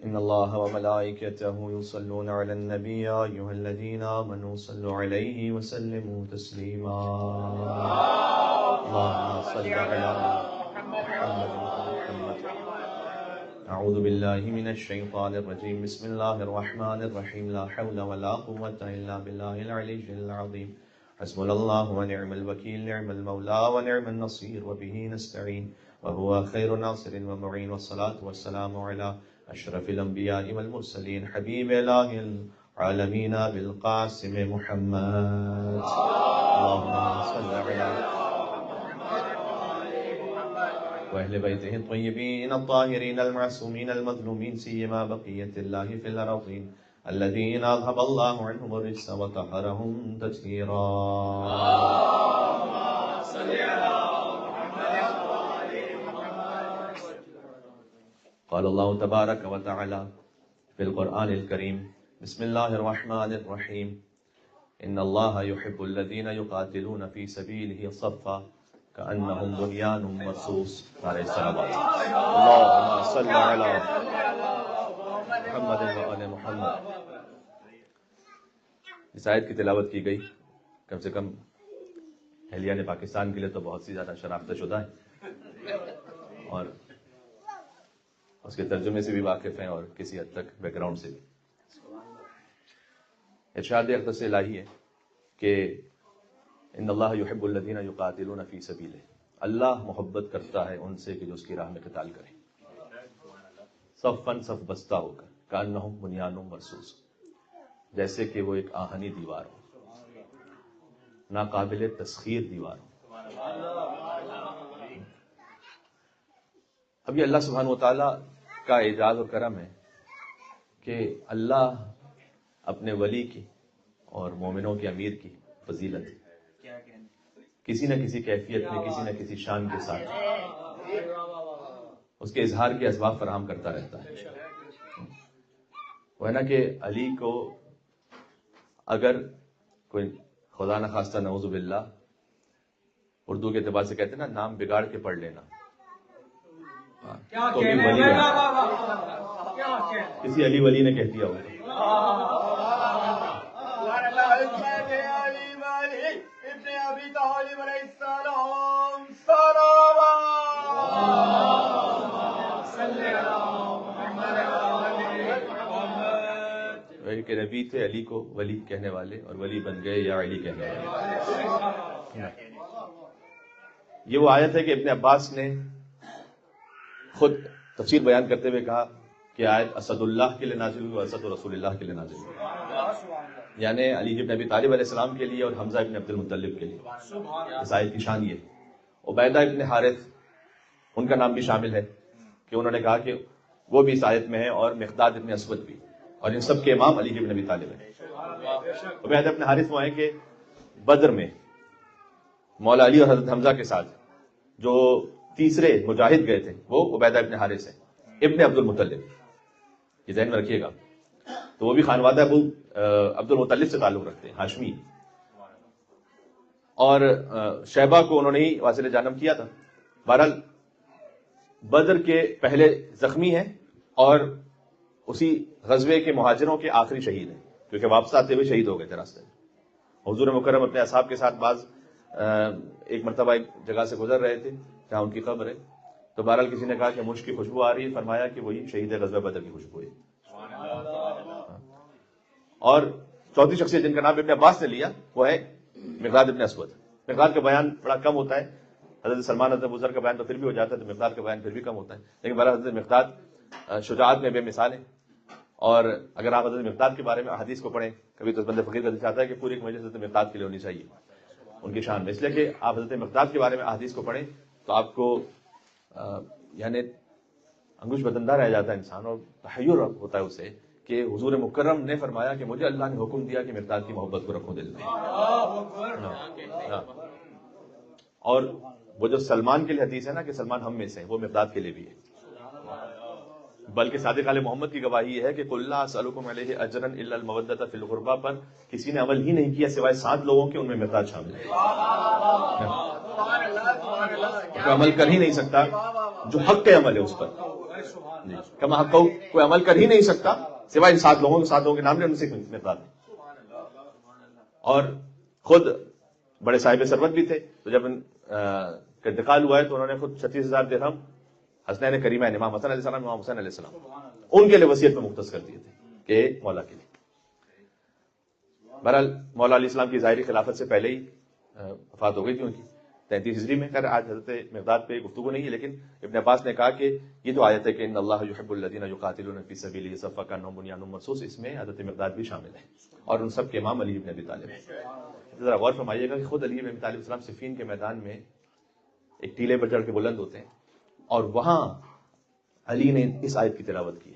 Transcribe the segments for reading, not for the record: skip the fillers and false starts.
إن الله وملائكته يصلون على النبي يا أيها الذين آمنوا صلوا عليه وسلموا تسليما اللهم صل على محمد أعوذ بالله من الشيطان الرجيم بسم الله الرحمن الرحيم لا حول ولا قوة إلا بالله العلي العظيم حسبنا الله ونعم الوكيل نعم المولى ونعم النصير وبه نستعين وهو خير ناصر ومعين والصلاة والسلام على أشرف الأنبياء والمرسلين حبيب إله العالمين بالقاسم محمد اللهم صل على وأهل بيته الطيبين الطاهرين المعصومين المظلومين سيما بقية الله في الأرضين الذين أذهب الله عنهم الرجس وطهرهم تطهيرا اللهم صل على قال الله تبارك وتعالى في القرآن الكريم بسم الله الرحمن الرحيم إن الله يحب الذين يقاتلون في سبيله صفا كأنهم بنيان مرصوص نعرہ الصلوات اللهم صل على محمد وآل محمد. اس آیت کی تلاوت کی گئی کم سے کم اہلیہ پاکستان کے لیے تو بہت سی زیادہ شناخت شدہ ہے اور اس کے ترجمے سے بھی واقف ہیں اور کسی حد تک بیک گراؤنڈ سے بھی. ارشاد اقدس الہی ہے کہ ان اللہ یحب الذین یقاتلون فی سبیلہ، اللہ محبت کرتا ہے ان سے کہ جو اس کی راہ میں قتال کریں، صفاً صف بستہ ہو کر، کأنہم بنیان مرصوص، جیسے کہ وہ ایک آہنی دیوار ہو، ناقابل تسخیر دیوار ہو. اب یہ اللہ سبحانہ وتعالی کا اعزاز اور کرم ہے کہ اللہ اپنے ولی کی اور مومنوں کے امیر کی فضیلت کسی نہ کسی کیفیت میں کسی نہ کسی شان کے ساتھ اس کے اظہار کے اسباب فراہم کرتا رہتا ہے. وہ ہے نا کہ علی کو اگر کوئی خدا نہ خواستہ نعوذ باللہ اردو کے اعتبار سے کہتے ہیں نا نام بگاڑ کے پڑھ لینا، تو بھی ولی کسی علی ولی نے کہہ دیا ہوگا. کہ نبی تھے علی کو ولی کہنے والے اور ولی بن گئے یا علی کہنے والے. یہ وہ آیت ہے کہ ابن عباس نے خود تفسیر بیان کرتے ہوئے کہا کہ آیت اسد اللہ کے لیے نازل ہوئی اور اسد رسول اللہ کے لیے نازل ہوئی، یعنی علی بن ابی طالب علیہ السلام کے لیے اور حمزہ ابن عبد المطلب کے لیے. اس آیت کی شان یہ. عبیدہ ابن حارث ان کا نام بھی شامل ہے کہ انہوں نے کہا کہ وہ بھی اس آیت میں ہے اور مقداد ابن اسود بھی، اور ان سب کے امام علی بن ابی طالب ہیں. عبیدہ ابن حارث وہ ہیں کہ بدر میں مولا علی اور حضرت حمزہ کے ساتھ جو تیسرے مجاہد گئے تھے وہ عبیدہ ابن حارث ہیں ابن عبد المطلب، یہ ذہن میں رکھیے گا. تو وہ بھی خانوادہ ابو عبد المطلب سے تعلق رکھتے ہیں، ہاشمی. اور شیبہ کو انہوں نے ہی واصل جانب کیا تھا. بہرحال بدر کے پہلے زخمی ہیں اور اسی غزوے کے مہاجروں کے آخری شہید ہیں، کیونکہ واپس آتے ہوئے شہید ہو گئے تھے راستے میں. حضور مکرم اپنے اصحاب کے ساتھ بعض ایک مرتبہ ایک جگہ سے گزر رہے تھے جہاں ان کی قبر ہے، تو بہرحال کسی نے کہا کہ مشک کی خوشبو آ رہی ہے، فرمایا کہ وہی شہید غزوہ بدر کی خوشبو ہے. اور چوتھی شخصیت جن کا نام ابن عباس نے لیا وہ ہے مقداد ابن اسود. مقداد کا بیان بڑا کم ہوتا ہے، حضرت سلمان حضرت ابوذر کا بیان تو پھر بھی ہو جاتا ہے، تو مقداد کا بیان پھر بھی کم ہوتا ہے. لیکن بہرحال حضرت مقداد شجاعت میں بے مثال ہیں. اور اگر آپ حضرت مقداد کے بارے میں احادیث کو پڑھیں، کبھی تو بندے فقیر کا دل چاہتا ہے کہ پوری ایک مجلس حضرت مقداد کے لیے ہونی چاہیے ان کی شان میں، اس لیے کہ آپ حضرت مقداد کے بارے میں احادیث کو پڑھیں تو آپ کو یعنی انگوش بدندہ رہ جاتا ہے انسان، اور تحیر ہوتا ہے اسے کہ حضور مکرم نے فرمایا کہ مجھے اللہ نے حکم دیا کہ مقداد کی محبت کو رکھوں دل میں. اور وہ جو سلمان کے لیے حدیث ہے نا کہ سلمان ہم میں سے ہیں، وہ مقداد کے لیے بھی ہے. بلکہ صادق آل محمد کی گواہی یہ ہے کہ قل لا اسألکم علیہ اجرا الا المودۃ فی القربى پر کسی نے عمل ہی نہیں کیا سوائے 7 لوگوں کے، ان میں مقداد شامل ہے. عمل کر ہی نہیں سکتا جو حق کے عمل ہے اس پر. جی کما حق کوئی عمل کر ہی نہیں سکتا سوائے ان 7 لوگوں کے 7 لوگوں کے نام نے ان سے مقدار ہے. اور خود بڑے صاحب ثروت بھی تھے, تو جب ان کا انتقال ہوا ہے تو انہوں نے خود 36,000 درہم حسنین کریمین امام حسن علیہ السلام امام حسین علیہ السلام ان کے لیے وصیت میں مختص کر دیے تھے کہ مولا کے لیے. بہرحال مولا علیہ السلام کی ظاہری خلافت سے پہلے ہی وفات ہو گئی تھی ان کی 33 ہجری میں. خیر آج حضرت مقداد پہ گفتگو نہیں ہے, لیکن ابن عباس نے کہا کہ یہ جو آیت ہے کہ ان اللہ یحب الذین یقاتلون فی سبیلہ صفا کانہم بنیان مرصوص, اس میں حضرت مقداد بھی شامل ہے اور ان سب کے امام علی بن ابی طالب ہیں. ذرا غور فرمائیے گا کہ خود علی بن ابی طالب السلام صفین کے میدان میں ایک ٹیلے پر چڑھ کے بلند ہوتے ہیں اور وہاں علی نے اس آیت کی تلاوت کی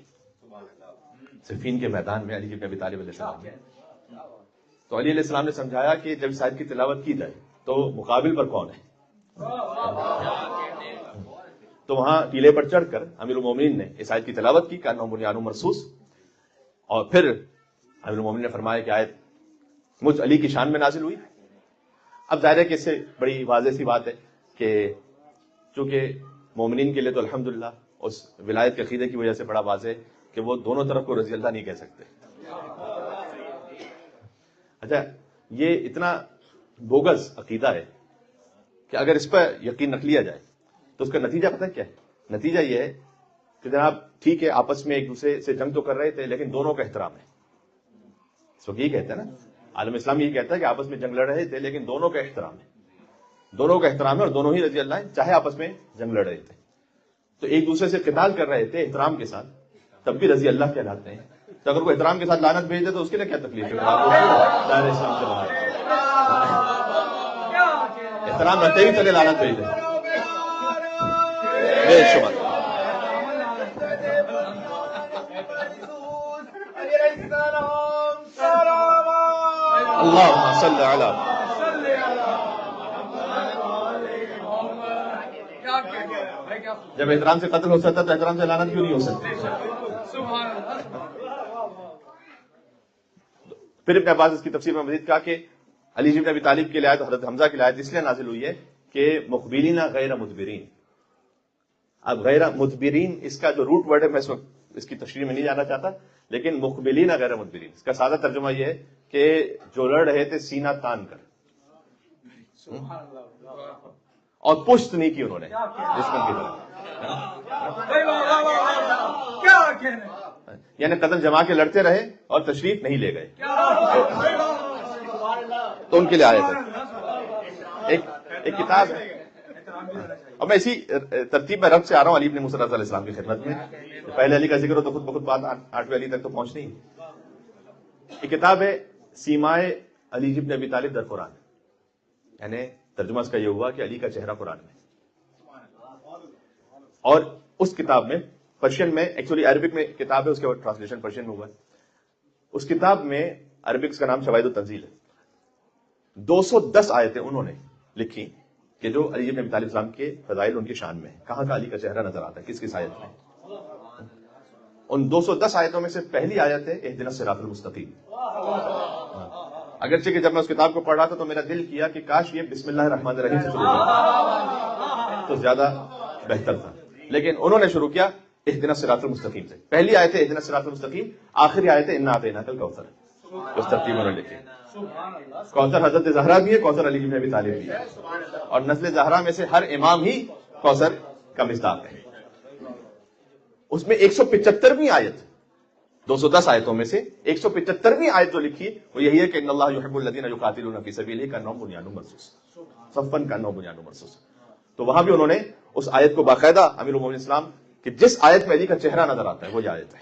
صفین کے میدان میں علی بن ابی طالب علیہ السلام نے. تو علی علیہ السلام نے سمجھایا کہ جب اس آیت کی تلاوت کی جائے تو مقابل پر کون ہے. تو وہاں ٹیلے پر چڑھ کر امیر المومنین نے اس آیت کی تلاوت کی کانہم بنیان مرصوص, اور پھر امیر المومنین نے فرمایا کہ آیت مجھ علی کی شان میں نازل ہوئی. اب ظاہر ہے کہ اس سے بڑی واضح سی بات ہے کہ چونکہ مومنین کے لیے تو الحمدللہ اس ولایت کے عقیدے کی وجہ سے بڑا واضح ہے کہ وہ دونوں طرف کو رضی اللہ نہیں کہہ سکتے. اچھا یہ اتنا بوگس عقیدہ ہے کہ اگر اس پر یقین رکھ لیا جائے تو اس کا نتیجہ پتہ کیا ہے. نتیجہ یہ ہے کہ جناب ٹھیک ہے آپس میں ایک دوسرے سے جنگ تو کر رہے تھے لیکن دونوں کا احترام ہے. اس وقت یہ کہتے ہیں نا, عالم اسلام یہ کہتا ہے کہ آپس میں جنگ لڑ رہے تھے لیکن دونوں کا احترام ہے, دونوں کا احترام ہے اور دونوں ہی رضی اللہ ہیں چاہے آپس میں جنگ لڑ رہے تھے. تو ایک دوسرے سے قتال کر رہے تھے احترام کے ساتھ, تب بھی رضی اللہ کہلاتے ہیں. تو اگر کوئی احترام کے ساتھ لعنت بھیج دے تو اس کے لیے کیا تکلیف ہے, دائرہ اسلام سے باہر احترام رہتے ہی چلے لعنت بھیج دے. بے شبہ اللہم صلی علی جب احترام سے قتل ہو سکتا تو احترام سے لعنت کیوں نہیں ہو سکتی. پھر ابن عباس اس کی تفسیر میں مزید کہا کہ علی بن ابی طالب کی آیت حضرت حمزہ کی آیت اس لیے نازل ہوئی ہے کہ مقبلین غیر مدبرین. اب غیر مدبرین اس کا جو روٹ ورڈ ہے میں اس وقت اس کی تشریح میں نہیں جانا چاہتا, لیکن مقبلین غیر مدبرین اس کا سادہ ترجمہ یہ ہے کہ جو لڑ رہے تھے سینہ تان کر اور پشت نہیں کی انہوں نے دشمن کی طرف, یعنی قدم جما کے لڑتے رہے اور تشریف نہیں لے گئے. تو ان کے لیے آئے تھے ایک کتاب ہے, اور میں اسی ترتیب میں رب سے آ رہا ہوں علی بن موسیٰ علیہ السلام کی خدمت میں. پہلے علی کا ذکر ہو تو خود بخود بات 8ویں علی تک تو پہنچنی ہے. ایک کتاب ہے سیمائے علی بن ابی طالب در قرآن, یعنی ترجمہ اس کا یہ ہوا کہ علی کا چہرہ قرآن میں. اور اس کتاب میں پرشین میں ایکچولی عربک میں کتاب ہے, اس کے ٹرانسلیشن پرشین میں ہوا ہے. اس کتاب میں عربک کا نام شواہد التنزیل ہے. 210 آیتیں انہوں نے لکھی کہ جو علی بن ابی طالب السلام کے فضائل ان کی شان میں ہے, کہاں کا علی کا چہرہ نظر آتا ہے کس کس آیت میں. ان 210 آیتوں میں سے پہلی آیت ہے اہدنا الصراط المستقیم. اگرچہ کہ جب میں اس کتاب کو پڑھ رہا تھا تو میرا دل کیا کہ کاش یہ بسم اللہ الرحمن الرحیم سے شروع کرتا تو زیادہ بہتر تھا, لیکن انہوں نے شروع کیا اہدنا الصراط المستقیم سے. پہلی آیت ہے اہدنا الصراط المستقیم, آخری آیت ہے انا اعطیناک الکوثر. اس ترتیب انہوں نے لکھی. کوثر حضرت زہرا بھی ہے, کوثر علی بن ابی طالب بھی ہے, اور نسل زہرا میں سے ہر امام ہی کوثر کا مصداق ہے. اس میں 175ویں آیت 210 آیتوں میں سے 175ویں آیت جو لکھی وہ یہی ہے کہ ان اللہ یحب الذین یقاتلون فی سبیلہ کانہم بنیان مرصوص, صفا کانہم بنیان مرصوص. تو وہاں بھی انہوں نے اس آیت کو باقاعدہ امیر المومنین اسلام کہ جس آیت میں علی کا چہرہ نظر آتا ہے وہ یہ آیت ہے.